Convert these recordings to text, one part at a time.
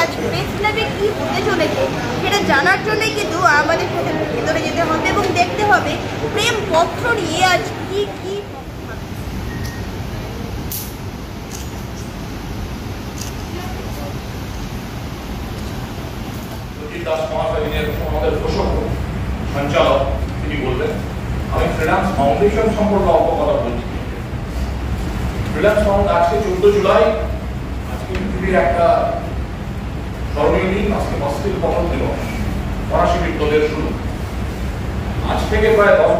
আজ প্রেস ক্লাবে কি হতে চলেছে সেটা জানার জন্যই কিন্তু আমাদের সাথে ভেতরে যেতে হবে এবং দেখতে হবে প্রেম পত্র নিয়ে আজ কি কি আমাদের ঘোষক সঞ্চালক তিনি বলবেন। আমি ফ্রিল্যান্স ফাউন্ডেশন সম্পর্কে অল্প কথা বলছি। ফ্রিল্যান্স ফাউন্ডেশন আজকে 14 জুলাই, আজকে পৃথিবীর একটা স্মরণীয় দিন। আজকে মস্তিষ্ক পতন দিবস, ফরাসি বিপ্লবের শুরু। আজ থেকে প্রায় 10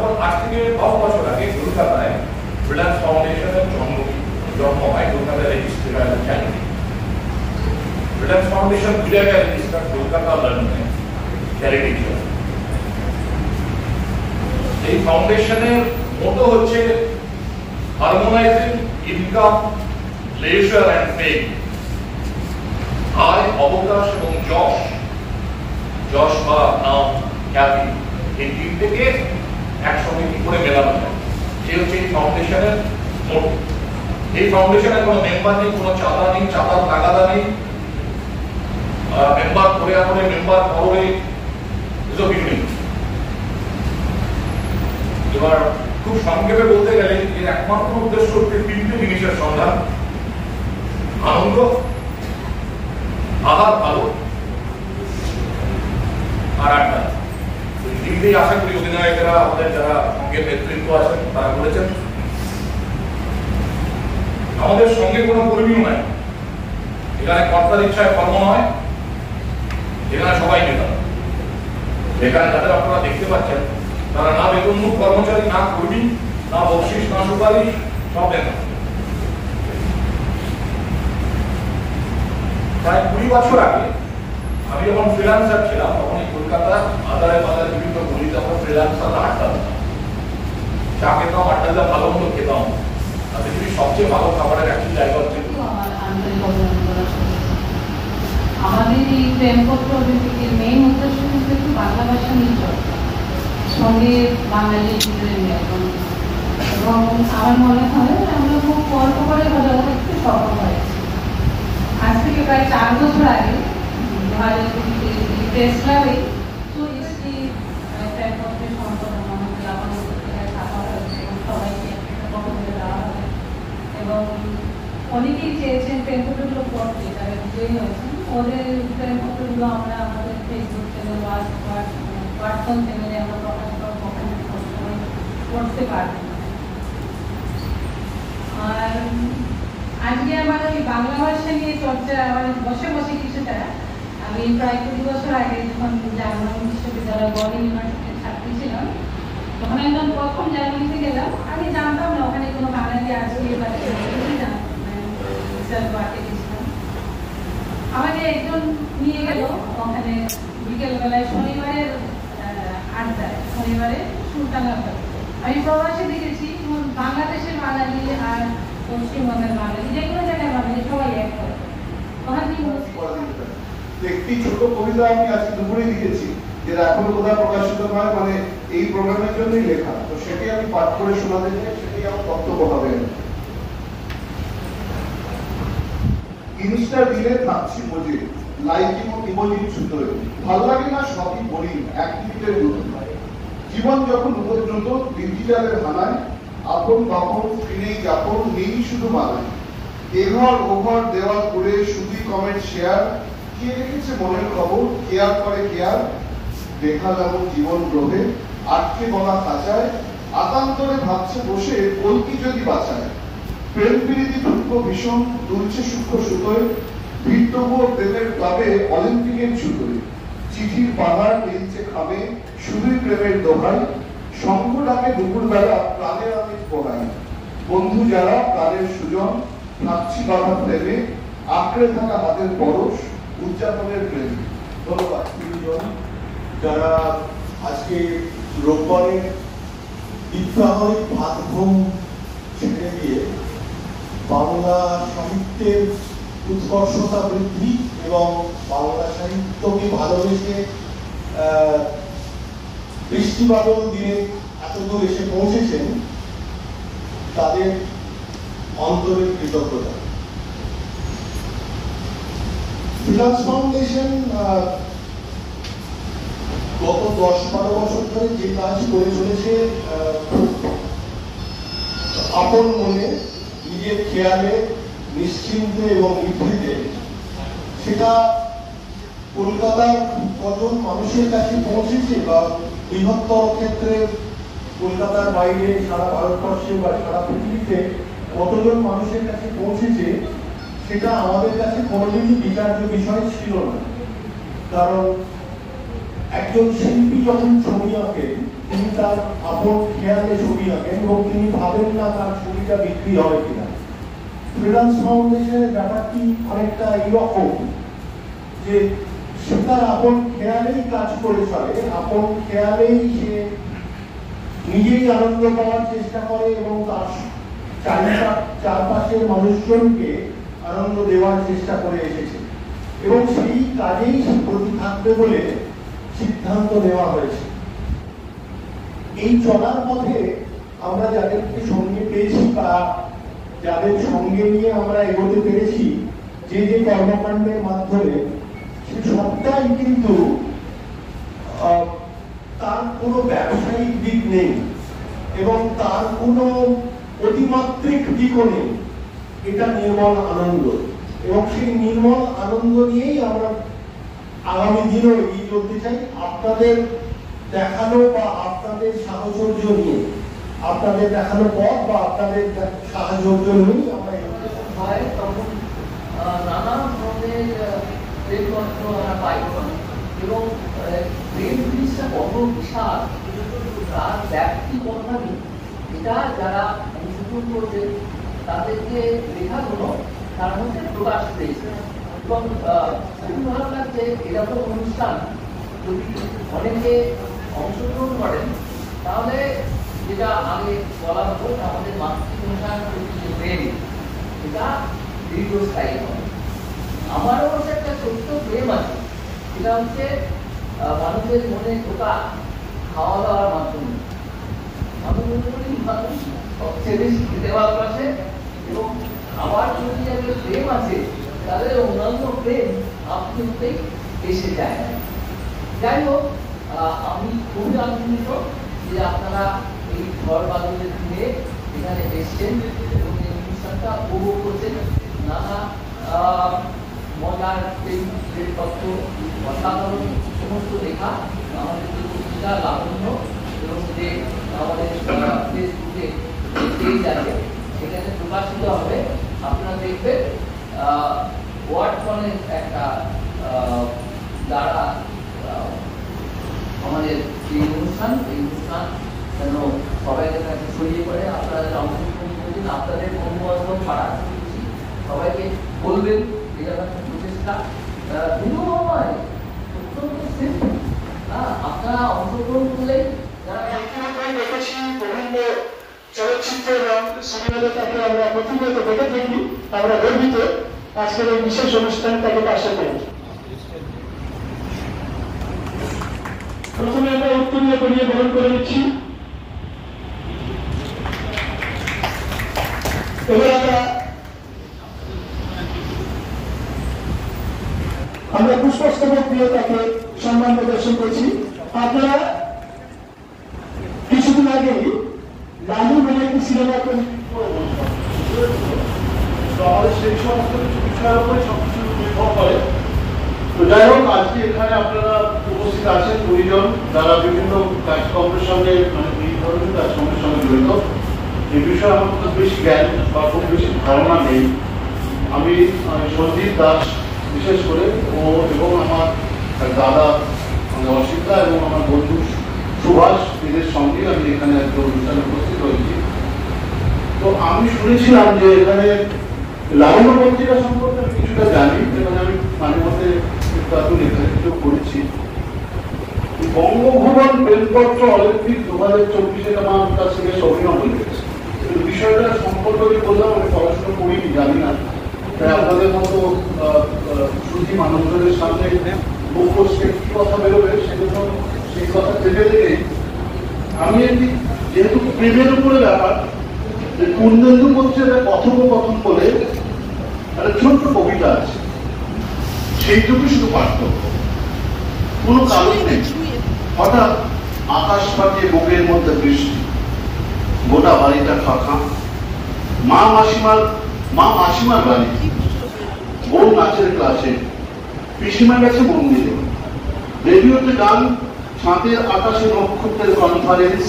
বছর আগে কলকাতায় ফ্রিল্যান্স ফাউন্ডেশনের জন্ম হয়। কলকাতায় রেজিস্ট্রি হয় চ্যারিটি। ফ্রিল্যান্স ফাউন্ডেশন দু জায়গায় রেজিস্টার, কলকাতা লন্ডনে চ্যারিটি ছিল। এই ফাউন্ডেশনের মোটো হচ্ছে হারমোনাইজিং ইনকাম, লেজার অ্যান্ড ফেম। আয়, অবকাশ এবং যশ বা নাম, খ্যাতি, এই তিনটেকে একসঙ্গে কি করে মেলানো যায়, সে হচ্ছে এই ফাউন্ডেশনের মোটো। এই ফাউন্ডেশনের কোনো মেম্বার নেই, কোনো চাঁদা নেই, চাঁদার তাগাদা নেই, মেম্বার করে আসলে মেম্বার করে এসব কিছু নেই। এবার খুব সংক্ষেপে বলতে গেলে এর একমাত্র উদ্দেশ্য হচ্ছে তিনটে জিনিসের সন্ধান: আনন্দ, আহার ভালো, আর আড্ডা। তিনটেই আশা করি অধিনায়কেরা, আমাদের যারা সঙ্গে নেতৃত্ব আছেন তারা বলেছেন। আমাদের সঙ্গে কোনো কর্মীও নাই এখানে, কর্তার ইচ্ছায় কর্ম নয়, এখানে সবাই নেতা। এখানে যাদের আপনারা দেখতে পাচ্ছেন তারা না বেতনমুখ কর্মচারী, না কর্মী, না বকশিস, না সুপারিশ, সব নেতা। প্রায় 20 বছর আগে আমি যখন ফ্রিল্যান্সার ছিলাম তখন এই কলকাতার আদারে বাজারে বিভিন্ন গলিতে আমরা ফ্রিল্যান্সাররা আড্ডা দিতাম, চা খেতাম, আড্ডা দিতাম, ভালো মন্দ খেতাম। আর পৃথিবীর সবচেয়ে ভালো খাবারের একটি জায়গা হচ্ছে আমাদের এই প্রেমপত্র অভিযোগের মেইন উদ্দেশ্য কিন্তু একটু বাংলা ভাষা নিয়ে চর্চা, সঙ্গে বাঙালির ভিতরে নিয়ন্ত্রণ। এবং আমার মনে হয় আমরা খুব অল্প করে হলেও একটু সফল হয়েছি। আজ থেকে প্রায় 4 বছর আগে 2020 প্রেস ক্লাবে প্রেমপত্রের সম্পাদন আমাদের লাভানো থাকা হয়েছে এবং সবাইকে একটা পত্র দেওয়া হবে। এবং অনেকেই চেয়েছেন প্রেমপত্রগুলো পড়তে, যারা বিজয়ী হয়েছেন ওদের প্রেমপত্রগুলো আমরা আমাদের ফেসবুক চ্যানেল, হোয়াটসঅ্যাপ চ্যানেলে আমরা প্রকাশ করব, ওখানে সবসময় পড়তে পারবেন। আর আজকে আমার ওই বাংলা ভাষা নিয়ে চর্চা আমার বসে বসে কিছুটা, আমি প্রায় 20 বছর আগে যখন জার্মান বিশ্ববিদ্যালয় বর্ন ইউনিভার্সিটির ছাত্রী ছিলাম, তখন একদম প্রথম জার্মানিতে গেলাম। আমি জানতাম না ওখানে কোনো বাঙালি আছে বা আমাকে একজন নিয়ে গেল ওখানে বিকেলবেলায় শনিবারের আড্ডায়, শনিবারে সুলতানা। আমি প্রবাসে দেখেছি বাংলাদেশের বাঙালি আর পশ্চিমবঙ্গের বাঙালি, যে কোনো জায়গায় বাঙালি সবাই এক করে। একটি ছোট কবিতা আমি আজকে দুপুরে লিখেছি, যেটা এখনো কোথাও প্রকাশিত নয়, মানে এই প্রোগ্রামের জন্যই লেখা। তো সেটি আমি পাঠ করে শোনাতে চাই, সেটি আমার বক্তব্য হবে। জিনিসটা দিলে থাকছি বোঝে, লাইকিং ও ইমোজি ছুতোয়, ভাল লাগে না সবই বলি, এক মিনিটের গুরুত্ব। জীবন যখন উপদ্রুত ডিজিটালের হানায়, আপন বাপন স্ক্রিনেই যাপন নেই শুধু বানায়। এঘর ওঘর দেওয়াল করে শুধু কমেন্ট শেয়ার, কে রেখেছে মনের খবর, কেয়ার করে কেয়ার। দেখালাম জীবন গ্রহে আটকে বলা খাঁচায়, আতান্তরে ভাবছে বসে কলকি যদি বাঁচায়। প্রেম প্রীতি ঠুনকো ভীষণ দুলছে সূক্ষ্ম সুতোয়, ভিড়তবুও প্রেমের ক্লাবে অলিম্পিকের ছুতোয়। চিঠির পাহাড় মিলছে খামে শুধুই প্রেমের দোহাই, শঙ্খ ডাকে দুপুরবেলা প্রাণের আমেজ পোহাই। বন্ধু যারা প্রাণের সুজন, থাকছি বাধা প্রেমে, আঁকড়ে থাকা হাতের পরশ উদযাপনের প্রেম। ধন্যবাদ তিনজন যারা আজকে রোববারে বিদ্যাহয় ভাত ঘুম ছেড়ে দিয়ে বাংলা সাহিত্যের উৎকর্ষতা বৃদ্ধি এবং বাংলা সাহিত্যকে ভালোবেসে বৃষ্টিবাদল দিয়ে এতদূর এসে পৌঁছেছেন, তাদের অন্তরের কৃতজ্ঞতা। ফ্রিল্যান্স ফাউন্ডেশন গত 10-12 বছর ধরে যে কাজ করে চলেছে আপন মনে, নিজের খেয়ালে, নিশ্চিন্তে এবং নিভৃতে, সেটা কলকাতার কজন মানুষের কাছে পৌঁছেছে বা বৃহত্তর ক্ষেত্রে কলকাতার বাইরে সারা ভারতবর্ষে বা সারা পৃথিবীতে কতজন মানুষের কাছে পৌঁছেছে সেটা আমাদের কাছে কোনোদিনই বিচার্য বিষয় ছিল না। কারণ একজন শিল্পী যখন ছবি আঁকেন তিনি তার আপন খেয়ালে ছবি আঁকেন এবং তিনি ভাবেন না তার ছবিটা বিক্রি হবে কিনা। ফ্রিল্যান্স ফাউন্ডেশনের ব্যাপারটি অনেকটা এইরকম যে সে তার আপন খেয়ালেই কাজ করে চলে, আপন খেয়ালেই সে নিজেই আনন্দ পাওয়ার চেষ্টা করে এবং তার চারপাশের মানুষজনকে আনন্দ দেওয়ার চেষ্টা করে এসেছে এবং সেই কাজেই সে প্রতি থাকবে বলে সিদ্ধান্ত নেওয়া হয়েছে। এই চলার পথে আমরা যাদেরকে সঙ্গে পেয়েছি বা যাদের সঙ্গে নিয়ে আমরা এগোতে পেরেছি যে যে কর্মকাণ্ডের মাধ্যমে, সে সবটাই কিন্তু তার কোনো ব্যবসায়িক দিক নেই এবং তার কোনো অতিমাত্রিক দিকও নেই। এটা নির্মল আনন্দ এবং সেই নির্মল আনন্দ নিয়েই আমরা আগামী দিনও এগিয়ে চলতে চাই। আপনাদের দেখানো বা আপনাদের সাহচর্য নিয়ে, আপনাদের দেখানো পথ বা আপনাদের সাহচর্য নিয়েই আমরা এগোতে চাই। তখন নানা ধরনের প্রেমপত্র আমরা পাই এবং প্রেম জিনিসটা কত বিশাল, তার ব্যাপ্তি কতখানি, এটা যারা অংশগ্রহণ করবে তাদেরকে লেখাগুলো তার মধ্যে প্রকাশ পেয়েছে এবং খুব ভালো লাগছে এরকম অনুষ্ঠান যদি অনেকে অংশগ্রহণ করেন তাহলে যেটা আগে বলা হতো আমাদের মাতৃভাষার প্রতি যে প্রেম এটা দীর্ঘস্থায়ী হবে। আমার অবশ্য একটা ছোট্ট প্রেম আছে, সেটা হচ্ছে মানুষের মনে ঢোকা খাওয়া দাওয়ার মাধ্যমে। আমি মনে করি মানুষ সবচেয়ে বেশি খেতে ভালোবাসে এবং খাবার যদি একটা প্রেম আছে তাহলে অন্যান্য প্রেম আপনি হতেই এসে যায়। যাই হোক, আমি খুবই আনন্দিত যে আপনারা এই ঘর বাদলের দিনে এখানে এসছেন এবং এই অনুষ্ঠানটা উপভোগ করছেন। নানা মজার তথ্য, অসাধারণ সমস্ত লেখা আমাদের পত্রিকা লাবণ্য এবং যে আমাদের ফেসবুকে পেজ আছে সেখানে প্রকাশিত হবে। আপনারা দেখবেন ওয়ার্ডকনের একটা দ্বারা আমাদের এই অনুষ্ঠান যেন সবাইকে কাছে ছড়িয়ে পড়ে। আপনারা যারা অংশগ্রহণ করছেন আপনাদের বন্ধু-বান্ধব পাড়া সবাইকে বলবেন, এটা একটা প্রচেষ্টা বিনিময় অত্যন্ত সিম্পল। আপনারা অংশগ্রহণ করলেই যারা দেখেছি বিভিন্ন চলচ্চিত্র এবং সিনেমাতে তাকে আমরা প্রতিনিয়ত দেখে থাকি, আমরা গর্বিত আজকের এই বিশেষ অনুষ্ঠানটাকে পাশে পেয়ে। প্রথমে আমরা উত্তরীয় করিয়ে বরণ করে নিচ্ছি। এবার আমরা পুষ্পস্তবক দিয়ে তাকে সম্মান প্রদর্শন করছি। আপনারা কিছুদিন আগেই লালু বলে একটি সিনেমা আমাদের সেই সমস্ত কিছু বিষয়ের উপরে সবকিছু নির্ভর করে। তো যাই হোক, আজকে এখানে আপনারা উপস্থিত আছেন 2 জন যারা বিভিন্ন কাজকর্মের সঙ্গে, মানে এই ধরনের কাজকর্মের সঙ্গে জড়িত। এই বিষয়ে আমার খুব বেশি জ্ঞান বা খুব বেশি ধারণা নেই। আমি সঞ্জিত দাস বিশেষ করে ও এবং আমার দাদা অসিতা এবং আমার বন্ধু সুভাষ, এদের সঙ্গে আমি এখানে একটা অনুষ্ঠানে উপস্থিত হয়েছি। তো আমি শুনেছিলাম যে এখানে লাবণ্য পত্রিকা সম্পর্কে আমি কিছুটা জানি এবং আমি মাঝে মধ্যে একটু লেখালেখিও করেছি। বঙ্গভবন প্রেমপত্র অলিম্পিক 2024 আমার কাছ থেকে অভিনব লেগেছে। বিষয়টা সম্পর্কে বললাম, আমি পড়াশোনা করিনি, জানি না, তাই আপনাদের মতো সুধী মানুষজনের সামনে মুখ করছে কি কথা বেরোবে সেজন্য সেই কথা ভেবে থেকে আমি একটি, যেহেতু প্রেমের উপরে ব্যাপার, যে পূর্ণেন্দু পত্রিকার কথোপকথন বলে একটা ছোট্ট কবিতা আছে, সেইটুকু শুধু পার্থক্য, কোনো কারণ নেই। হঠাৎ আকাশ ফাটিয়ে বুকের মধ্যে বৃষ্টি, গোটা বাড়িটা ফাঁকা। মা মাসিমার বাড়ি, বউ নাচের ক্লাসে, পিসিমা গেছে মন্দিরে, রেডিওতে গান, ছাঁদের আকাশে নক্ষত্রের কনফারেন্স,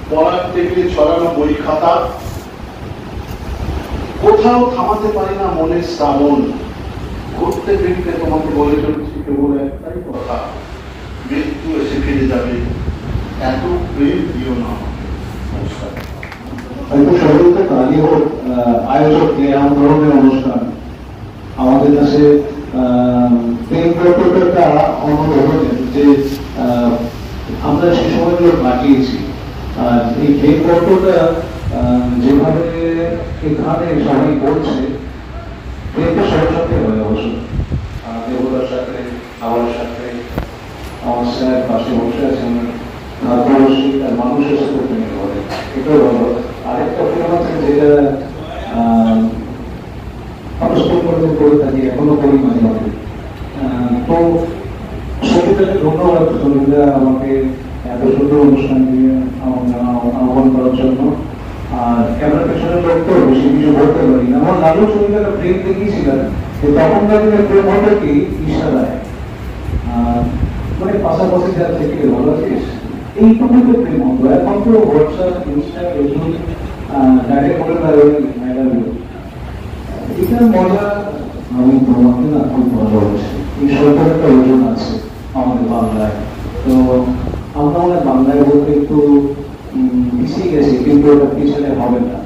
পড়ার টেবিলে ছড়ানো বই খাতা। কোথাও থামাতে পারি না মনের শ্রাবণ, ঘুরতে ফিরতে তোমাকে বলে চলছি কেবল একটাই কথা, মৃত্যু এসে ফিরে যাবে, এত প্রেম দিও না। নমস্কার। সর্বত কালীয় আয়োজককে এমন ধরনের অনুষ্ঠান আমাদের কাছে প্রেম প্রকল্পটা অনুভবেন যে আমরা সে সময়গুলো কাটিয়েছি। আর এই প্রেম প্রকল্পটা যেভাবে এখানে সবাই বলছে, প্রেমটা সবার সাথে হয় অবশ্য। দেবতার সাথে, আমার সাথে, আমার স্যার পাশে বসে আছেন, ভারতবর্ষী আর মানুষের সাথে প্রেম করে, এটাও ভালো। আরেকটা প্রেম আছে যেটা আমরা স্কুল পর্যন্ত করে থাকি, এখনো করি মাঝে মাঝে। তো সত্যিটাকে ধন্যবাদ সঙ্গীরা আমাকে এত সুন্দর অনুষ্ঠান দিয়ে আহ্বান করার জন্য। আর ক্যামেরা পেছনের লোক তো বেশি কিছু বলতে পারি না। আমার লালু সঙ্গীরা প্রেম দেখিয়েছিলেন, তখনকার দিনে প্রেম হতো কি ইশারায়, মানে পাশাপাশি যা থেকে ভালো আছিস, এইটুকু তো প্রেম হতো। এখন তো হোয়াটসঅ্যাপ, ইনস্টা, ফেসবুক, ডাইরেক্ট করে এটার মজা আমি তোমাকে না খুব ভালোবাসি। এই সরকার একটা ওজন আছে আমাদের বাংলায়। তো আমরা মানে বাংলায় বলতে একটু পিছিয়ে গেছি, কিন্তু ওটা পিছনে হবে না।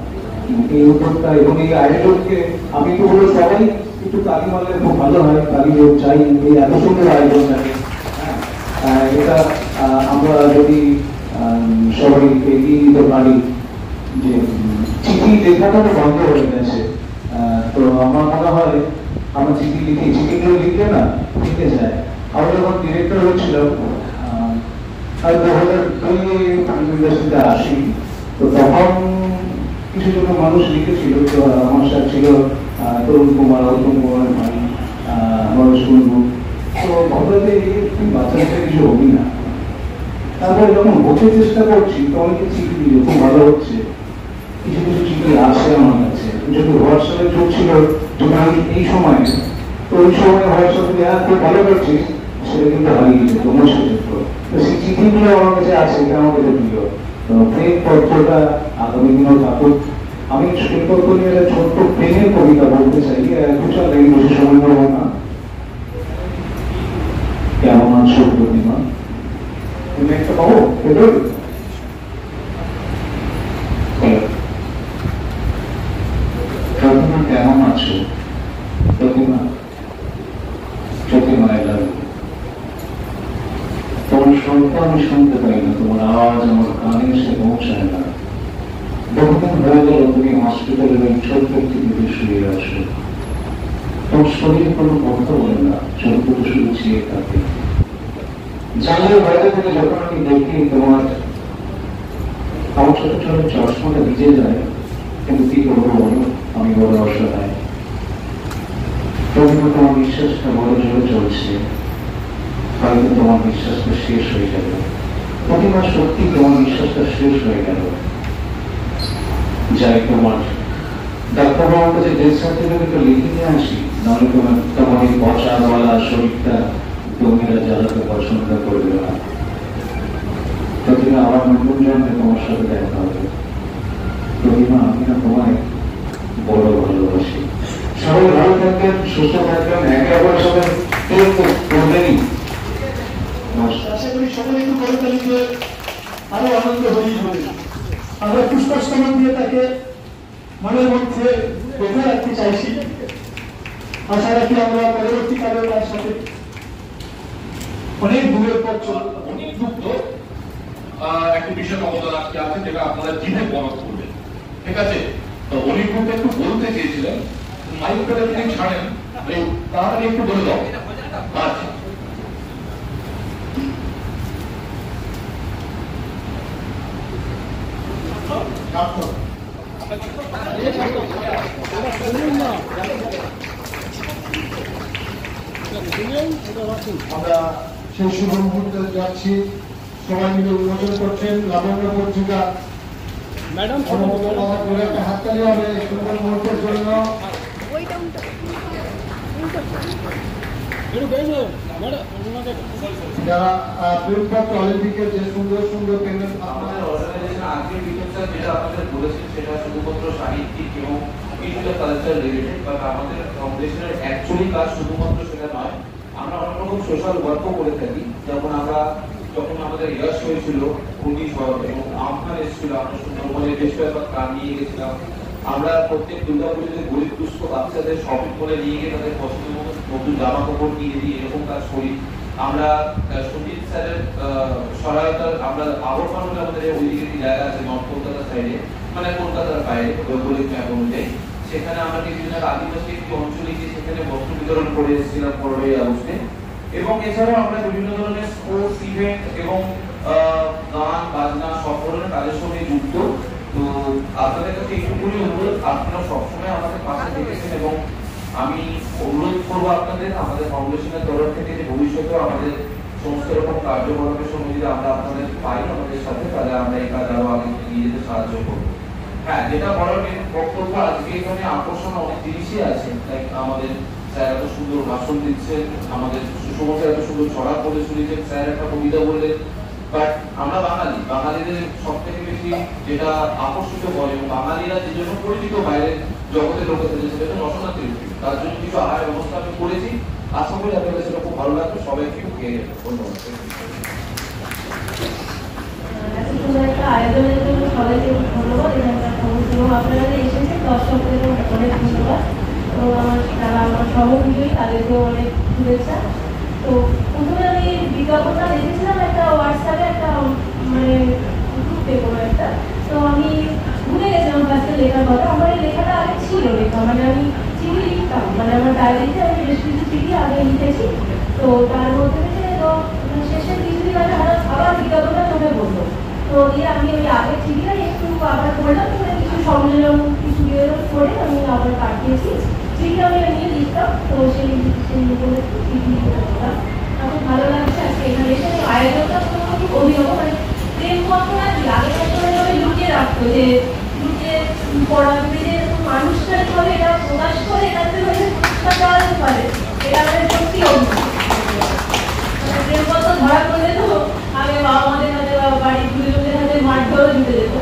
এই উদ্যোগটা এবং এই আয়োজনকে আমি তো বলে সবাই একটু কালী মারলে খুব ভালো হয়, কালী যোগ চাই। এই এত সুন্দর আয়োজন থাকে, এটা আমরা যদি সবাই এগিয়ে দিতে পারি। যে চিঠি লেখাটা তো বন্ধ হয়ে গেছে, তো আমার মনে হয় আমরা চিঠি লিখি, চিঠিগুলো লিখলে না লিখে যায়। আমরা যখন ডিরেক্টর হয়েছিলাম আমি 2002 ইন্ডাস্ট্রিতে আসি, তো তখন কিছু জন মানুষ লিখেছিল। তো আমার সাথে ছিল তরুণ কুমার, অতুল কুমার ভাই, মনোজ কুন্ডু। তো ভাবতে তুমি বাচ্চাদের কিছু হবি না। তারপরে যখন হতে চেষ্টা করছি তখন কি চিঠি দিল, খুব ভালো হচ্ছে। কিছু কিছু চিঠি আসে আমার কাছে, যেহেতু হোয়াটসঅ্যাপে চলছিল আমি এই সময়, তো ওই সময় হোয়াটসঅ্যাপে খুব ভালো করছিস, সেটা কিন্তু হারিয়ে যেত, মুছে যেত। তো সেই চিঠিগুলো আমার কাছে আছে, এটা আমার কাছে প্রিয়। তো প্রেম পত্রটা আগামী দিনেও থাকুক। আমি প্রেমপত্র নিয়ে একটা ছোট্ট প্রেমের কবিতা বলতে চাই, দুটা লাইন বেশি সময় নেব না। কেমন আছো প্রতিমা, তুমি একটা পাবো পেট্রোল। প্রতিমা কেমন আছো প্রতিমা, প্রতিমা এলাম তোমার শব্দ আমি শুনতে পাই না, তোমার আওয়াজ আমার কানে এসে পৌঁছায় না। বহুদিন হয়ে গেল তুমি হসপিটালের ওই ছোট্ট টিভিতে শুয়ে আছো, তোমার শরীর কোনো কথা বলে না, চোখগুলো শুধু চেয়ে থাকে। জানলার বাইরে থেকে যখন আমি দেখি তোমার আমার ছোট ছোট চশমাটা ভিজে যায়, কিন্তু কি করবো বলো, আমি বড় অসহায়। তবুও তোমার বিশ্বাসটা বড় জোরে চলছে, হয়তো তোমার বিশ্বাসটা শেষ হয়ে গেল। প্রতিমা সত্যি তোমার বিশ্বাসটা শেষ হয়ে গেল। যাই তোমার ডাক্তারবাবুর কাছে ডেথ সার্টিফিকেটটা লিখে নিয়ে আসি, নাহলে তোমার এই পচা বলা শরীরটা জমিরা জ্বালাতে পছন্দ করবে না। প্রতিমা আমার নতুন জন্মে তোমার সাথে দেখা হবে। প্রতিমা আমি না তোমায় বড় ভালোবাসি। সবাই ভালো থাকবেন, সুস্থ থাকবেন, একে অপরের সাথে করবেনই। আশা করি সকলে একটু করে তালিকে আরো আনন্দ হয়েই হবে। আমরা পুষ্পস্তবক দিয়ে তাকে মনের মধ্যে বেঁধে রাখতে চাইছি। আশা রাখি আমরা পরবর্তীকালে তার সাথে অনেক দূরের পথ চলব। অনেক যুক্ত একটি বিশেষ অবদান আজকে আছে, যেটা আপনারা জিভে বরাদ করবেন, ঠিক আছে? তো অনেক গ্রুপে একটু বলতে চেয়েছিলেন, মাইকটা যদি ছাড়েন তাড়াতাড়ি একটু বলে দাও। আচ্ছা, না আমরা সেই শুভ মুহূর্তে যাচ্ছি। সবাই মিলে উন্মোচন করছেন লাবণ্য পত্রিকা। ম্যাডাম একটা হাততালি হবে সুন্দর মুহূর্তের জন্য। যারা প্রেমপত্র অলিম্পিকের যে সুন্দর সুন্দর পেমেন্ট আমাদের অর্গানাইজেশন আজকের বিশেষটা যেটা আপনাদের বলেছেন সেটা শুধুমাত্র সাহিত্যিক এবং বিভিন্ন কালচার রিলেটেড, বাট আমাদের ফাউন্ডেশনের অ্যাকচুয়ালি কাজ শুধুমাত্র সেটা নয়। আমরা অনেক রকম সোশ্যাল ওয়ার্কও করে থাকি। যখন আমাদের ইয়াস হয়েছিল ঘূর্ণিঝড় এবং আমফান এসেছিল, আমরা সুন্দরবনে বেশ কয়েকবার ত্রাণ নিয়ে গেছিলাম। আমরা প্রত্যেক দুর্গাপুজোতে গরিব দুস্থ বাচ্চাদের শপিং মলে নিয়ে গিয়ে তাদের পছন্দ মতো নতুন জামা কাপড় কিনে দিই, এরকম কাজ করি। আমরা সুজিত স্যারের সহায়তার আমরা আবহাওয়া বলে আমাদের ওইদিকে একটি জায়গা আছে নর্থ কলকাতার সাইডে, মানে কলকাতার বাইরে ভৌগোলিক ম্যাপ অনুযায়ী। সেখানে আমরা কিছুদিন আগে আদিবাসী একটি অঞ্চলে গিয়ে সেখানে বস্ত্র বিতরণ করে এসেছিলাম 15ই আগস্টে। এবং এছাড়াও আমরা বিভিন্ন ধরনের স্পোর্টস ইভেন্ট এবং গান বাজনা সব ধরনের কাজের সঙ্গে যুক্ত। তো আপনাদের কাছে এইটুকুনি অনুরোধ, আপনারা সবসময় আমাদের পাশে থেকেছেন এবং আমি অনুরোধ করবো আপনাদের আমাদের ফাউন্ডেশনের তরফ থেকে যে ভবিষ্যতেও আমাদের সমস্ত রকম কার্যকলাপের সঙ্গে যদি আমরা আপনাদের পাই আমাদের সাথে, তাহলে আমরা এই কাজ আরো আগে নিয়ে যেতে সাহায্য করবো। হ্যাঁ, যেটা বলার বক্তব্য, আজকে এখানে আকর্ষণ অনেক জিনিসই আছে। আমাদের স্যার এত সুন্দর ভাষণ দিচ্ছেন, আমাদের সুষম স্যার এত সুন্দর ছড়া পড়ে শুনেছেন, স্যার একটা কবিতা বললেন। বাট আমরা বাঙালিদের সব থেকে বেশি যেটা আকর্ষিত করে এবং বাঙালিরা যে জন্য পরিচিত বাইরের জগতের লোকের কাছে, সেটা হচ্ছে রসনাত্রী। তার জন্য কিছু আহার ব্যবস্থা আমি করেছি, আশা করি আপনাদের সেটা খুব ভালো লাগবে। সবাইকে খেয়ে যাবে। ধন্যবাদ। একটা আয়োজনের জন্য সবাইকে ধন্যবাদ। এবং আপনারা এসেছেন দর্শকদের অনেক ধন্যবাদ এবং যারা আমার সহযোগী তাদেরকেও অনেক শুভেচ্ছা। তো প্রথমে আমি বিজ্ঞাপনটা দেখেছিলাম একটা হোয়াটসঅ্যাপে, একটা মানে গ্রুপে কোনো একটা। তো আমি ভুলে গেছিলাম ফার্স্টে লেখার কথা। আমার এই লেখাটা আগে ছিল লেখা, মানে আমি চিঠি লিখতাম, মানে আমার ডায়েরিতে আমি বেশ কিছু চিঠি আগে লিখেছি। তো তার মধ্যে থেকে তো শেষের কিছুদিন আগে আবার বিজ্ঞাপনটা চোখে বললো। তো আমি ওই আগের চিঠিটা একটু আবার করলাম, কিছু সংযোজন কিছু করে আমি আবার পাঠিয়েছি। চিঠি আমি নিয়ে লিখতাম, তো সেই চিঠি লিখতাম। আমার ভালো লাগছে আজকে এখানে এসে। আয়োজনটা খুব অভিনব, মানে প্রেমপত্র আগে আমি লুকিয়ে রাখতো, যে লুকিয়ে পড়াবে যে মানুষটার ফলে এটা প্রকাশ করে, এটাতে চালাতে পারে, এটা আমাদের সত্যি অভিনব। মানে প্রেমপত্র ধরা করলে তো আগে বাবা মাদের হাতে বা বাড়ির গুরুজনদের হাতে মাঠ ধরে ঢুকে যেত।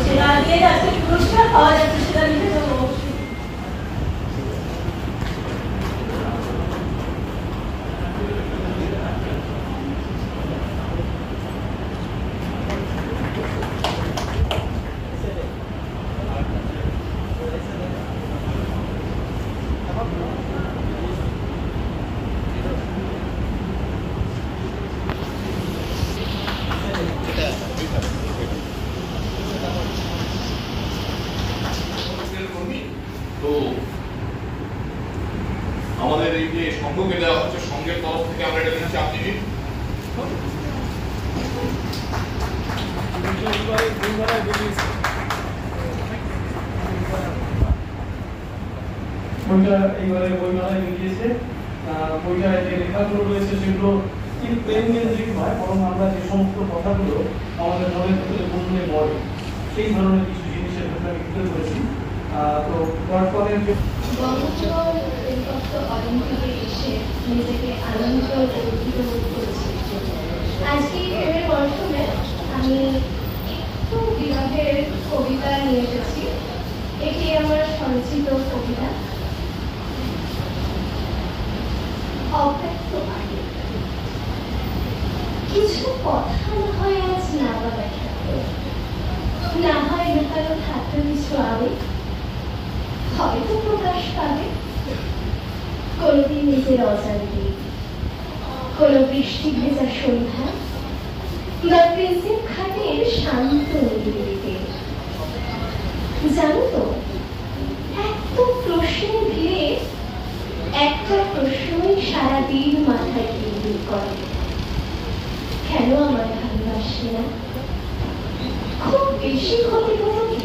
সেটা দিয়ে আজকে পুরস্কার পাওয়া যাচ্ছে, সেটা লিখে যাবো অবশ্যই। তো আমাদের এই যে সংঘকে দেওয়া হচ্ছে, সংঘের তরফ থেকে আমরা এটা দিচ্ছি। আপনি এইবারে বইমেলায় বেরিয়েছে। বইটায় যে লেখাগুলো রয়েছে সেগুলো ঠিক প্রেম কেন্দ্রিক নয়, বরং আমরা যে সমস্ত কথাগুলো আমাদের মনের ভিতরে বললে মরে, সেই ধরনের কিছু জিনিসের ভেতরে আমি তুলে ধরেছি। তো বর্তমানের যে অলিম্পিকে এসে নিজেকে আনন্দ গর্বিত বোধ করেছি। আজকে প্রেমের মরশুমে আমি একটু বিরহের কবিতা নিয়ে এসেছি। এটি আমার সরচিত কবিতা, অব্যক্ত আগে। কিছু কথা না হয় আজ না বলা থাকতো, না হয় লুকানো থাকতো কিছু আবেগ, হয়তো প্রকাশ পাবে কোনদিন নিজের অজান্তে, কোন বৃষ্টি ভেজা সন্ধ্যা বা পেন্সিল খাটের শান্ত নিরিবিলিতে। জানো তো, এত প্রশ্নের ভিড়ে একটা প্রশ্নই সারাদিন মাথায় কিলবিল করে, কেন আমার ভালোবাসে না? খুব বেশি ক্ষতি হলো কি?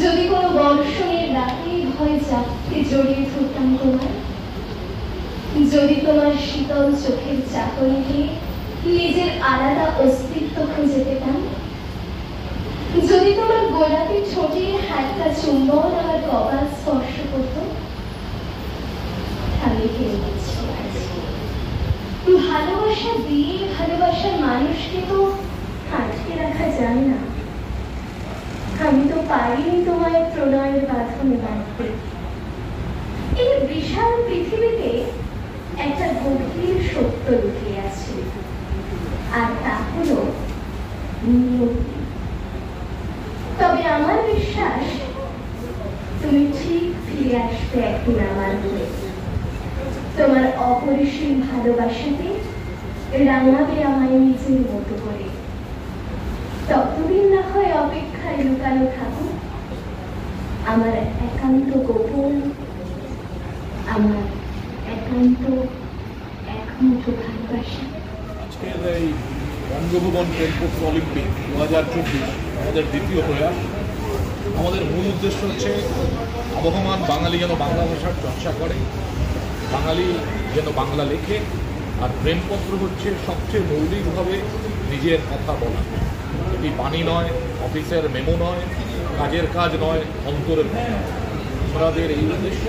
যদি কোনো বর্ষণের রাতে হয় চাপতে জড়িয়ে ধরতাম তোমায়, যদি তোমার শীতল চোখের চাকরিতে নিজের আলাদা অস্তিত্ব খুঁজে পেতাম, যদি তোমার গোলাপি ঠোঁটের হাতটা চুম্বন আমার কপাল স্পর্শ করত, আমি হেরেছি। ভালোবাসা দিয়ে ভালোবাসার মানুষকে তো আটকে রাখা যায় না। আমি তো পারিনি তোমায় প্রণয়ের বাঁধনে বাঁধতে। এই বিশাল পৃথিবীতে একটা গভীর সত্য লুকিয়ে আছে, আর তা হলো নিয়তি। তবে আমার বিশ্বাস তুমি ঠিক ফিরে আসবে একদিন আমার মনে। তোমার অপরিসীম ভালোবাসাতে রাঙাবে আমায় নিজের মতো করে। ততদিন না হয় অপেক্ষায় লুকানো থাকুক আমার একান্ত গোপন, আমার একান্ত একমাত্র ভালোবাসা। আজকের এই বঙ্গভবন প্রেমপত্র অলিম্পিক 2024 আমাদের দ্বিতীয় প্রয়াস। আমাদের মূল উদ্দেশ্য হচ্ছে আবহমান বাঙালি যেন বাংলা ভাষার চর্চা করে, বাঙালি যেন বাংলা লেখে, আর প্রেমপত্র হচ্ছে সবচেয়ে মৌলিকভাবে নিজের কথা বলা। এটি বাণী নয়, অফিসের মেমো নয়, কাজের কাজ নয়, অন্তরের নয়। আমাদের এই উদ্দেশ্য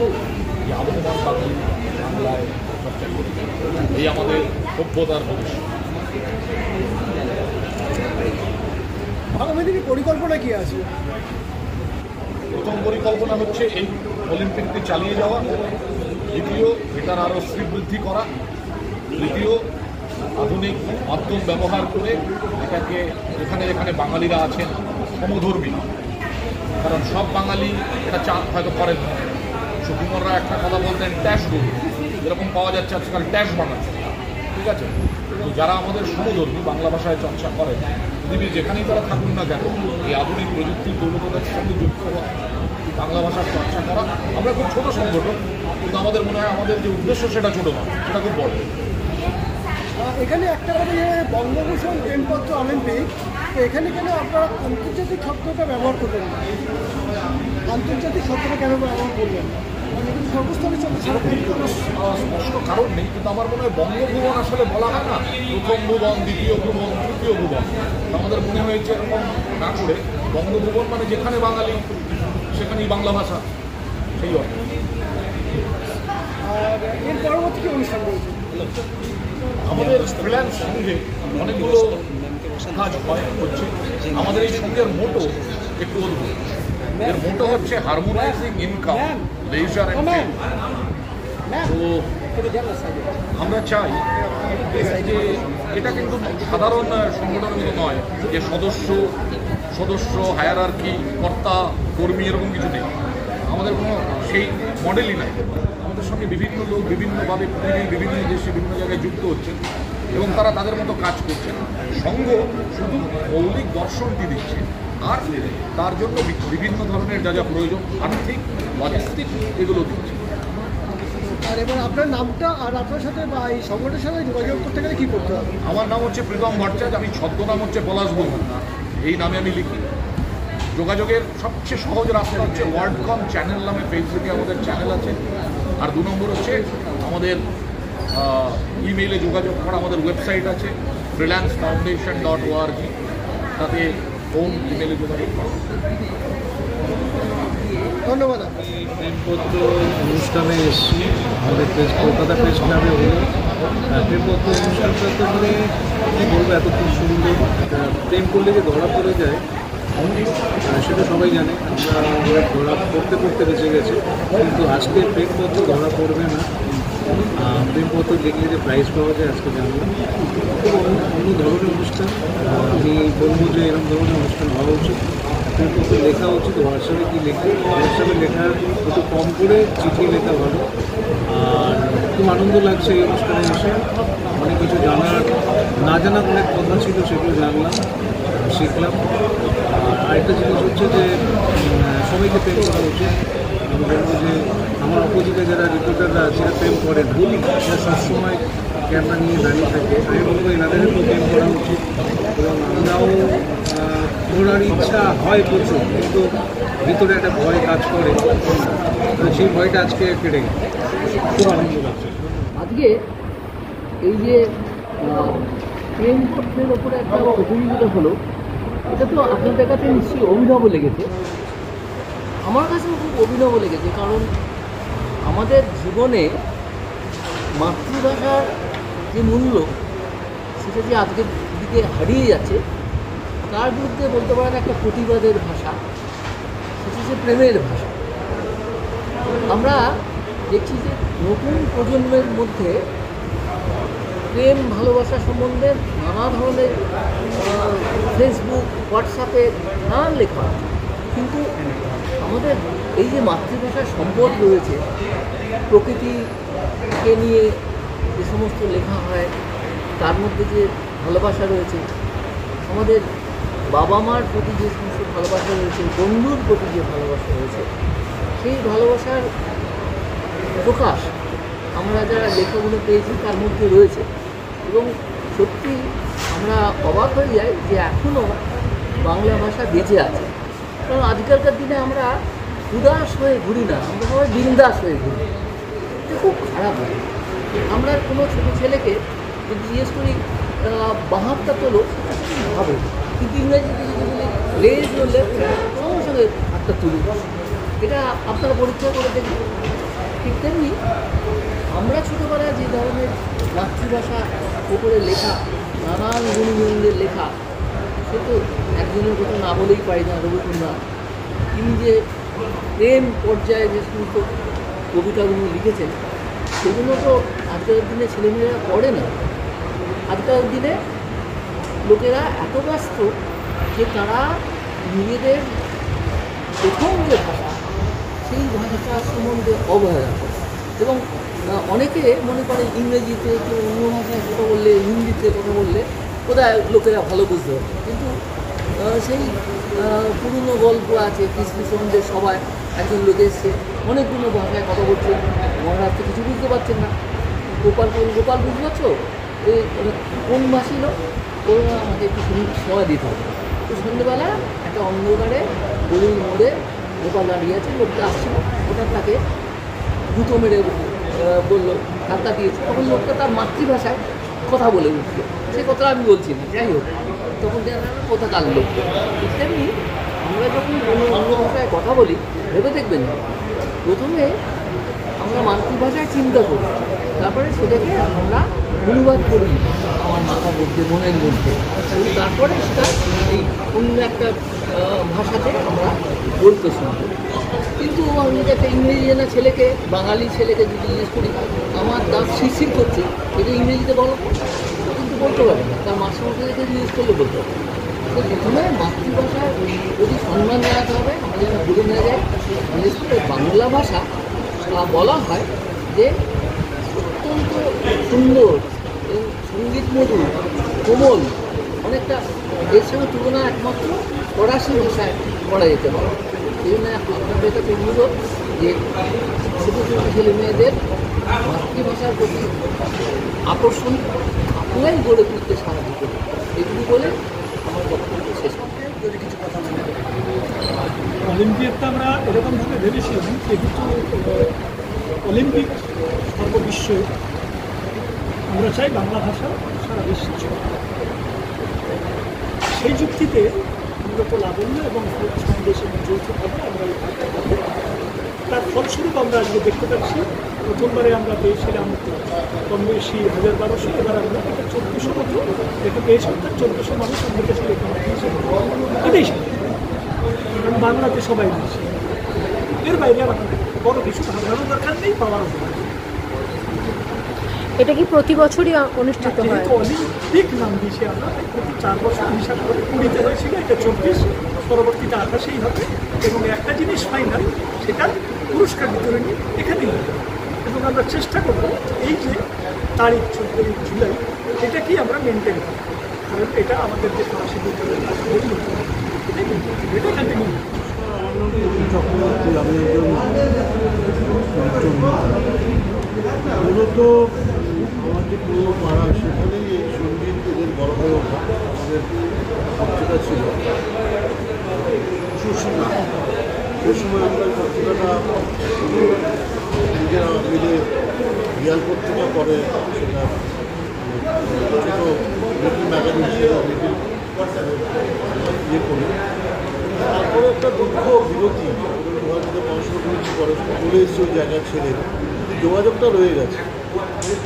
যে আবহমান বাঙালি বাংলায় চর্চা করি, এই আমাদের সভ্যতার ভবিষ্যৎ। আগামী দিনে পরিকল্পনা কি আছে? প্রথম পরিকল্পনা হচ্ছে এই অলিম্পিকটি চালিয়ে যাওয়া, দ্বিতীয় এটার আরও শ্রীবৃদ্ধি করা, তৃতীয় আধুনিক মাধ্যম ব্যবহার করে এটাকে যেখানে যেখানে বাঙালিরা আছেন সমধর্মী, কারণ সব বাঙালি এটা হয়তো করেন না। সুকুমাররা একটা কথা বলতেন ট্যাশ গরু, যেরকম পাওয়া যাচ্ছে আজকাল ট্যাশ বানাচ্ছে, ঠিক আছে? তো যারা আমাদের সমধর্মী বাংলা ভাষায় চর্চা করেন, পৃথিবীর যেখানেই তারা থাকুন না কেন, এই আধুনিক প্রযুক্তির দৌলতার সঙ্গে যুক্ত হওয়া, বাংলা ভাষার চর্চা করা। আমরা খুব ছোট সংগঠন, কিন্তু আমাদের মনে হয় আমাদের যে উদ্দেশ্য সেটা ছোট নয়, সেটা খুব বড়। এখানে একটা কথা যে বঙ্গভূষণ প্রেমপত্র অলিম্পিক, তো এখানে কেন আপনারা আন্তর্জাতিক শব্দটা ব্যবহার করবেন না? আন্তর্জাতিক শব্দটা কেন ব্যবহার করবেন না? সর্বস্তরে স্পষ্ট কারণ নেই, কিন্তু আমার মনে হয় বঙ্গভুবন আসলে বলা হয় না প্রথম ভুবন, দ্বিতীয় ভুবন, তৃতীয় ভুবন। আমাদের মনে হয়েছে এরকম না করে বঙ্গভুবন মানে যেখানে বাঙালি সেখানেই বাংলা ভাষা, সেই অর্থে। আর এর পরবর্তী কি অনুষ্ঠান রয়েছে? আমাদের ফ্রিল্যান্স সঙ্গে অনেকগুলো কাজ হচ্ছে। আমাদের এই সঙ্গের মোটো একটু অদ্ভুত। এর মোটো হচ্ছে হারমোনাইজিং ইনকাম, লেজার অ্যান্ড ফেম। তো আমরা চাই যে এটা কিন্তু সাধারণ সংগঠনের মতো নয় যে সদস্য হায়ারার্কি, কর্তা কর্মী এরকম কিছু নেই। আমাদের কোনো সেই মডেলই নাই। আমাদের সঙ্গে বিভিন্ন লোক বিভিন্নভাবে পৃথিবীর বিভিন্ন দেশে বিভিন্ন জায়গায় যুক্ত হচ্ছেন এবং তারা তাদের মতো কাজ করছেন। সংঘ শুধু মৌলিক দর্শনটি দিচ্ছে, আর তার জন্য বিভিন্ন ধরনের যা যা প্রয়োজন আর্থিক লজিস্টিক এগুলো দিচ্ছে। আর এবার আপনার নামটা আর আপনার সাথে বা এই সংগঠনের সাথে যোগাযোগ করতে গেলে কী করতে হবে? আমার নাম হচ্ছে প্রীতম ভট্টাচার্য, আমি ছদ্মনাম হচ্ছে পলাশ বর্মন, এই নামে আমি লিখি। যোগাযোগের সবচেয়ে সহজ রাস্তা হচ্ছে ওয়ার্ল্ডকম চ্যানেল নামে ফেসবুকে আমাদের চ্যানেল আছে। আর 2 নম্বর হচ্ছে আমাদের ইমেইলে যোগাযোগ করা। আমাদের ওয়েবসাইট আছে freelancefoundation.org, তাতে ফোন ইমেইলে যোগাযোগ করা। ধন্যবাদ। প্রেমপত্র অনুষ্ঠানে এসেছি আমাদের কলকাতা প্রেস ক্লাবে হলো। প্রেমপত্র অনুষ্ঠানটা তো মানে কী বলবো, এত খুব সুন্দর। প্রেম করলে যে ধরা পড়ে যায় সেটা সবাই জানে, আমরা ধরা পড়তে বেঁচে গেছে, কিন্তু আজকে প্রেমপত্র ধরা পড়বে না। প্রেমপত্র লিখলে যে প্রাইজ পাওয়া যায় আজকে জানলাম। খুব অন্য ধরনের অনুষ্ঠান। আমি বলবো যে এরকম ধরনের অনুষ্ঠান হওয়া উচিত। প্রেমপত্র লেখা উচিত। হোয়াটসঅ্যাপে কি লেখা, হোয়াটসঅ্যাপে লেখা একটু কম করে চিঠি লেখা ভালো। আর খুব আনন্দ লাগছে এই অনুষ্ঠানে এসে। অনেক কিছু না জানার অনেক কথা ছিল, সেগুলো জানলাম, শিখলাম। আরেকটা জিনিস হচ্ছে যে সবাইকে প্রেম করা উচিত। আমি বলবো যে আমার অপোজিটে যারা রিপোর্টাররা আছে প্রেম করে না, সেটা সবসময় ক্যামেরা নিয়ে দাঁড়িয়ে থাকে। আমি বলবো এনাদেরও তো প্রেম করা উচিত, এবং আমরাও করার ইচ্ছা হয় প্রচুর, কিন্তু ভিতরে একটা ভয় কাজ করে, সেই ভয়টা আজকে কেটে গেছে। খুব আনন্দ লাগছে। আজকে এই যে প্রেম পত্রের ওপরে একটা প্রতিযোগিতা হলো, এটা তো আপনাদের কাছে নিশ্চয়ই অভিনব লেগেছে, আমার কাছেও খুব অভিনব লেগেছে। কারণ আমাদের জীবনে মাতৃভাষার যে মূল্য, সেটা যে আজকের দিকে হারিয়ে যাচ্ছে, তার বিরুদ্ধে বলতে পারেন একটা প্রতিবাদের ভাষা, সেটা হচ্ছে প্রেমের ভাষা। আমরা দেখছি যে নতুন প্রজন্মের মধ্যে প্রেম ভালোবাসা সম্বন্ধে নানা ধরনের ফেসবুক, হোয়াটসঅ্যাপে নানান লেখা, কিন্তু আমাদের এই যে মাতৃভাষার সম্পদ রয়েছে, প্রকৃতিকে নিয়ে যে সমস্ত লেখা হয়, তার মধ্যে যে ভালোবাসা রয়েছে, আমাদের বাবা মার প্রতি যে সমস্ত ভালোবাসা রয়েছে, বন্ধুর প্রতি যে ভালোবাসা রয়েছে, সেই ভালোবাসার প্রকাশ আমরা যারা লেখাগুলো পেয়েছি তার মধ্যে রয়েছে। এবং সত্যি আমরা অবাক হয়ে যাই যে এখনও বাংলা ভাষা বেঁচে আছে। কারণ আজকালকার দিনে আমরা উদাস হয়ে ঘুরি না, আমরা সবাই বিন্দাস হয়ে ঘুরি। এটা খুব খারাপ হয়। আমরা কোনো ছোটো ছেলেকে যদি জিজ্ঞেস করি 72 তোলো, ভাবো, কিন্তু ইংরেজিতে যদি বলি রেজ বললে সঙ্গে সঙ্গে হাতটা তুলি। এটা আপনারা পরীক্ষা করে দেখবেন। ঠিক তেমনি আমরা ছোটোবেলায় যে ধরনের মাতৃভাষা উপরে লেখা, নানান গুণীজনদের লেখা, সে তো একজনের কথা না বলেই পারি না, রবীন্দ্রনাথ। তিনি যে প্রেম পর্যায়ে যে সমস্ত কবিতাগুলো লিখেছেন, সেগুলো তো আজকালকার দিনে ছেলেমেয়েরা পড়ে না। আজকালকার দিনে লোকেরা এত ব্যস্ত যে তারা নিজেদের প্রথম যে ভাষা, সেই ভাষাটা সম্বন্ধে অবহেলা করে। এবং অনেকে মনে করে ইংরেজিতে, কেউ অন্য ভাষায় কথা বললে, হিন্দিতে কথা বললে কোথায় লোকেরা ভালো বুঝতে হবে। কিন্তু সেই পুরনো গল্প আছে, কৃষ্ণচন্দ্রের সবাই একজন লোক এসছে, অনেকগুলো ভাষায় কথা বলছে, মহারাষ্ট্র কিছু বুঝতে পারছেন না। গোপাল বুঝতে পারছো, এই কোন ভাষী লোক, ওরা আমাকে একটু সময় দিতে হবে। তো সন্ধ্যেবেলা একটা অন্ধকারে গরুর মোড়ে গোপাল দাঁড়িয়ে আছে, লোকটা আসছিল, ওটা তাকে জুতো মেরে বললো, ধাক্কা দিয়েছে। তখন লোকটা তার মাতৃভাষায় কথা বলে উঠল, সেই কথাটা আমি বলছি না, যাই হোক, তখন দেখা গেল কোথাকার লোক। তেমনি আমরা যখন কোনো অন্য ভাষায় কথা বলি, ভেবে দেখবেন না, প্রথমে আমরা মাতৃভাষায় চিন্তা করি, তারপরে সেটাকে আমরা অনুবাদ করি আমার মাথার মধ্যে, মনের মধ্যে, তারপরে সেটা এই অন্য একটা ভাষাতে আমরা বলতে শুরু করি। কিন্তু আমি যদি একটা ইংরেজি জানা ছেলেকে, বাঙালি ছেলেকে যদি জিজ্ঞেস করি আমার দাঁত শিরশির করছে, এটা ইংরেজিতে বলো, কিন্তু বলতে পারে না, তার মাস্টারমশাইকে জিজ্ঞেস করলে বলতে হবে। তো প্রথমে মাতৃভাষার যদি সম্মান জানাতে হবে, আমরা যেন ভুলে না যাই। বিশেষ করে বাংলা ভাষা বলা হয় যে অত্যন্ত সুন্দর এবং সঙ্গীত মধুর, কোমল, অনেকটা এর সঙ্গে তুলনা একমাত্র ফরাসি ভাষায় করা যেতে পারে। এই জন্য আপনাদের কাছে অনুরোধ যে ছোটো ছোটো ছেলে মেয়েদের মাতৃভাষার প্রতি আকর্ষণ আপনারাই গড়ে তুলতে সাহায্য করুন। এগুলি বলে আমার বক্তব্য শেষ করতে যদি কিছু কথা মনে হয়। অলিম্পিকটা আমরা এরকমভাবে ভেবেছিলাম যেহেতু অলিম্পিক সর্ববিশ্বে, আমরা চাই বাংলা ভাষা সারা বিশ্বে চলে। সেই যুক্তিতে মূলত লাবণ্য এবং ফাউন্ডেশন যৌথভাবে আমরা তার ফলস্বরূপ আমরা আজকে দেখতে পাচ্ছি। প্রথমবারে আমরা পেয়েছিলাম কম বেশি 1200, এবার আমরা 1400 মতো দেখে পেয়েছিলাম। তার 1400 মানুষ আমাদের কাছে লেখা দিয়েছে, এটাই কারণ বাংলাতে সবাই দিয়েছে। এর বাইরে আমার বড় কিছু ভাবনারও দরকার নেই, পাওয়ারও দরকার। এটা কি প্রতি বছরই অনুষ্ঠিত হয়? অলিম্পিক নাম দিয়েছি আমরা, প্রতি 4 বছর হিসাব করে 20-তে হয়েছিল, এটা 24, পরবর্তীতে 28-এই হবে। এবং একটা জিনিস ফাইনাল, সেটা পুরস্কার বিতরণী এখানেই হবে। এবং আমরা চেষ্টা করবো এই যে তারিখ 14 জুলাই, এটাকেই আমরা মেনটেন করব, কারণ এটা আমাদের যে ফরাসি বিদ্যালয়ের কাজ, এটা কন্টিনিউ। চক্রবর্তী, আমি একজন মূলত আমার যে পুরো পাড়া সেখানেই এই সঙ্গীত এদের বড় হয়ে ওঠা আমাদের পত্রিকা ছিল সুশীলা। সে সময় আমরা পত্রিকাটা নিজেরা মিলে রিয়াল পত্রিকা করে সেটা ছোটো লিটল ম্যাগাজিন সেটা লিটল ইয়ে করি। তারপরে একটা দুঃখ বিরতি হয়তো পড়াশোনা করেছি, পড়াশোনা করে এসেছি ওই জায়গা ছেড়ে, কিন্তু যোগাযোগটা রয়ে গেছে।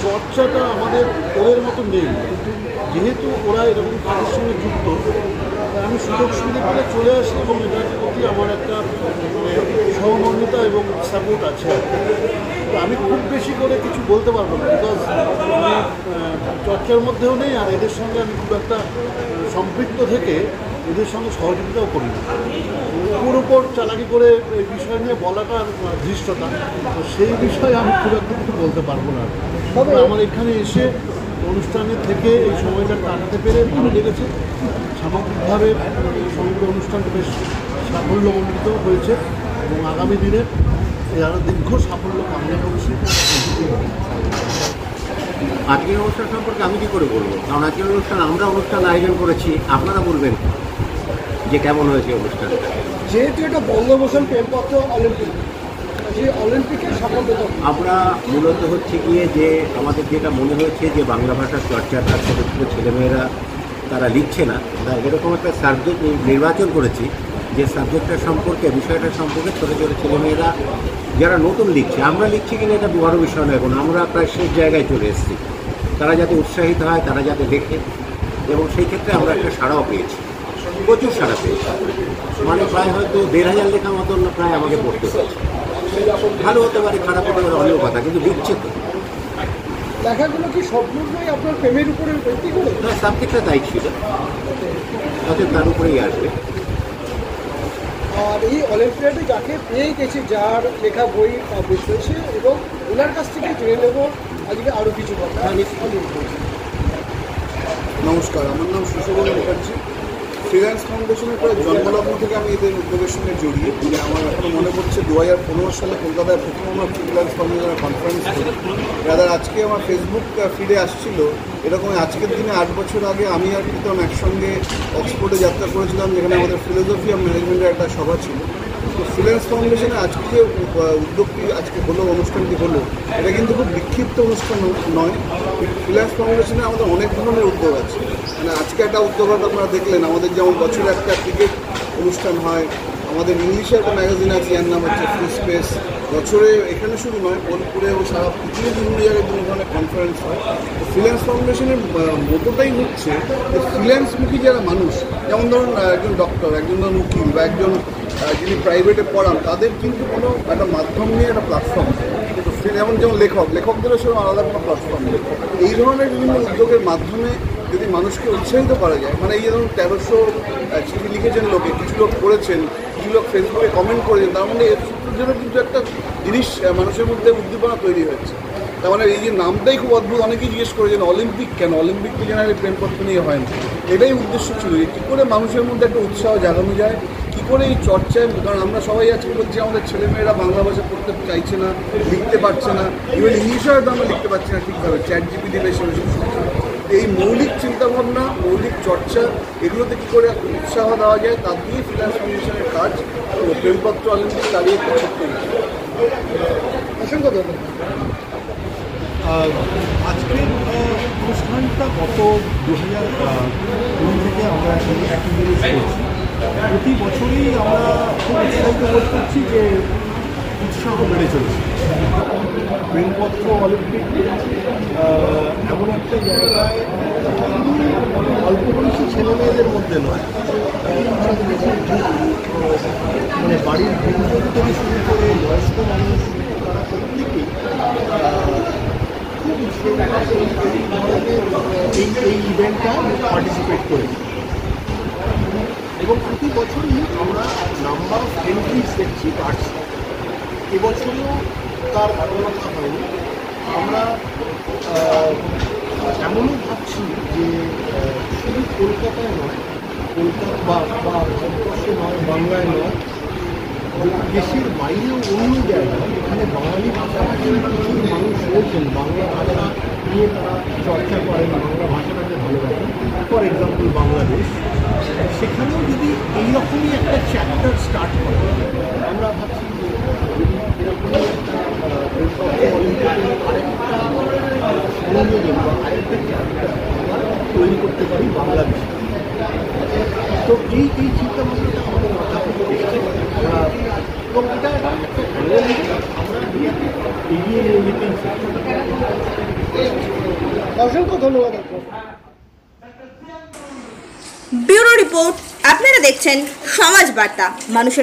চর্চাটা আমাদের ওদের মতো নেই, কিন্তু যেহেতু ওরা এরকম কাজের সঙ্গে যুক্ত, আমি সুযোগ সুবিধা পেলে চলে আসি এবং এটার প্রতি আমার একটা সহমর্মিতা এবং সাপোর্ট আছে। তো আমি খুব বেশি করে কিছু বলতে পারবো না, বিকজ আমি চর্চার মধ্যেও নেই, আর এদের সঙ্গে আমি খুব একটা সম্পৃক্ত থেকে এদের সঙ্গে সহযোগিতাও করি না। উপর উপর চালাকি করে এই বিষয় নিয়ে বলাটা ধৃষ্টতা, তো সেই বিষয়ে আমি খুব একটা কিছু বলতে পারবো না। তবে আমার এখানে এসে অনুষ্ঠানে থেকে এই সময়টা কাটাতে পেরে ভালো লেগেছে। সামগ্রিকভাবে সমগ্র অনুষ্ঠানটা বেশ সাফল্যমণ্ডিত হয়েছে এবং আগামী দিনে এই আরও দীর্ঘ সাফল্য কামনা করছি। আজকের অনুষ্ঠান সম্পর্কে আমি কী করে বলবো, কারণ আজকের অনুষ্ঠান আমরা অনুষ্ঠান আয়োজন করেছি, আপনারা বলবেন যে কেমন হয়েছে অনুষ্ঠানটা। যেহেতু এটা বঙ্গভূষণ প্রেমপত্র অলিম্পিক, সেই অলিম্পিকের সাফল্য আমরা মূলত হচ্ছে গিয়ে যে আমাদের যেটা মনে হয়েছে যে বাংলা ভাষার চর্চাটা ছোটো ছোটো ছেলেমেয়েরা তারা লিখছে না, এরকম একটা সাবজেক্ট নির্বাচন করেছি যে সাবজেক্টটার সম্পর্কে, বিষয়টার সম্পর্কে ছোটো ছোটো ছেলেমেয়েরা যারা নতুন লিখছে, আমরা লিখছি কিনা এটা বড় বিষয় নয়, এখন আমরা প্রায় শেষ জায়গায় চলে এসেছি। তারা যাতে উৎসাহিত হয়, তারা যাতে দেখে, এবং সেই ক্ষেত্রে আমরা একটা সাড়াও পেয়েছি, প্রচুর সাড়া পেয়েছি। মানে প্রায় হয়তো 1500 লেখার মতন প্রায় আমাকে পড়তে হচ্ছে। ভালো হতে পারে, খারাপ হতে পারে, অন্য কথা, কিন্তু দিচ্ছে তো। লেখাগুলো কি সবগুলোই আপনার প্রেমের উপরে ভিত্তি করে? না, সাবজেক্টটা তাই ছিল, অতএব তার উপরেই আসবে। আর এই অলিম্পিয়াডে যাকে পেয়ে গেছে, যার লেখা বই পাবলিশ হয়েছে, এবং ওনার কাছ থেকে জেনে নেব আজকে আরও কিছু কথা। নমস্কার, আমার নাম সুশোভন মুখার্জি। ফ্রিল্যান্স ফাউন্ডেশনের প্রায় জন্মলগ্ন থেকে আমি এদের উদ্যোগের সঙ্গে জড়িয়ে, মানে আমার এখনো মনে পড়ছে 2015 সালে কলকাতায় প্রথম আমরা ফ্রিল্যান্স ফাউন্ডেশনের কনফারেন্স করি। রাদার আজকে আমার ফেসবুক ফিডে আসছিল এরকম, আজকের দিনে 8 বছর আগে আমি আর প্রীতম একসঙ্গে অক্সফোর্ডে যাত্রা করেছিলাম, যেখানে আমাদের ফিলোসফি অফ ম্যানেজমেন্টের একটা সভা ছিল। তো ফ্রিল্যান্স ফাউন্ডেশনে আজকে যে উদ্যোগটি আজকে হলো, অনুষ্ঠানটি হলো, এটা কিন্তু খুব বিক্ষিপ্ত অনুষ্ঠান নয়। ফ্রিল্যান্স ফাউন্ডেশনে আমাদের অনেক ধরনের উদ্যোগ আছে। মানে আজকে একটা উদ্যোগ আপনারা দেখলেন, আমাদের যেমন বছরে একটা ক্রিকেট অনুষ্ঠান হয়, আমাদের ইংলিশে একটা ম্যাগাজিন আছে, যার নাম হচ্ছে ফ্রি স্পেস। বছরে এখানে শুধু নয়, বোলপুরে ও সারা পৃথিবীর বিভিন্ন জায়গায় বিভিন্ন ধরনের কনফারেন্স হয়। ফ্রিল্যান্স ফাউন্ডেশনের মোটোটাই হচ্ছে যে ফ্রিল্যান্সমুখী যারা মানুষ, যেমন ধরুন একজন ডক্টর, একজন ধরুন উকিল, বা একজন যিনি প্রাইভেটে পড়ান, তাদের কিন্তু কোনো একটা মাধ্যম নিয়ে একটা প্ল্যাটফর্ম, যেমন লেখকদেরও সেরকম আলাদা কোনো প্ল্যাটফর্ম নেই। এই ধরনের বিভিন্ন উদ্যোগের মাধ্যমে যদি মানুষকে উৎসাহিত করা যায়, মানে এই যে ধরুন 1300 চিঠি লিখেছেন লোকে, কিছু লোক পড়েছেন, কিছু লোক ফেসবুকে কমেন্ট করেছেন, তার মানে এর জন্য কিন্তু একটা জিনিস মানুষের মধ্যে উদ্দীপনা তৈরি হয়েছে। তার মানে এই যে নামটাই খুব অদ্ভুত, অনেকেই জিজ্ঞেস করেছেন অলিম্পিক কেন, অলিম্পিক কি জেনারেলি প্রেমপত্র নিয়ে হয় না। এটাই উদ্দেশ্য ছিল যে কী করে মানুষের মধ্যে একটা উৎসাহ জাগানো যায়, কী করে এই চর্চায়, কারণ আমরা সবাই আজকে বলছি আমাদের ছেলেমেয়েরা বাংলা ভাষা পড়তে চাইছে না, লিখতে পারছে না, ইভেন ইংলিশে হয়তো আমরা লিখতে পারছি না ঠিকভাবে, চ্যাট জিপিটি বেশি বেশি। এই মৌলিক চিন্তাভাবনা, মৌলিক চর্চা, এগুলোতে কী করে উৎসাহ দেওয়া যায়, তার দিয়ে ফ্রিল্যান্স ফাউন্ডেশনের কাজ। প্রেমপত্র অলিম্পিক দাঁড়িয়ে একটা ছোট্ট অসংখ্য ধন্যবাদ। আজকের অনুষ্ঠানটা গত 2002 থেকে আমরা অ্যাক্টিভিটিস করছি। প্রতি বছরই আমরা খুব উৎসাহিত বোধ করছি যে উৎসাহ বেড়ে চলেছে। প্রেমপত্র অলিম্পিক এমন একটা জায়গায় অল্প বয়সী ছেলেমেয়েদের মধ্যে নয়, মানে বাড়ির বৃদ্ধ থেকে শুরু করে বয়স্ক মানুষ, তারা প্রত্যেকেই এই ইভেন্টটা পার্টিসিপেট করে, এবং প্রতি বছরই আমরা নাম্বার অফ এন্ট্রিজ দেখছি বাড়ছে। এবছরেও তার ধারণা হয়নি। আমরা এমনও ভাবছি যে শুধু কলকাতায় নয়, কলকাতা বা ভারতবর্ষে নয়, বাংলায় নয়, দেশের বাইরেও অন্য জায়গায় এখানে বাঙালি ভাষাভাষী কিছু মানুষ রয়েছেন, বাংলা ভাষা নিয়ে তারা চর্চা করেন, বাংলা ভাষাটাকে ভালোবাসেন। ফর এক্সাম্পল বাংলাদেশ, সেখানেও যদি এইরকমই একটা চ্যাপ্টার স্টার্ট করে, আমরা ভাবছি যে এরকমই আরেকটা সংযোজন বা আরেকটা চ্যাপ্টার তৈরি করতে পারি বাংলাদেশ। তো এই চিন্তা ভাবনাটা আমাদের মাথা থেকে এসেছে এবং এটা একটা ভালো আমরা এগিয়ে নিয়ে যেতে। অসংখ্য ধন্যবাদ। ব্যুরো রিপোর্ট, আপনারা দেখছেন সমাজ বার্তা, মানুষের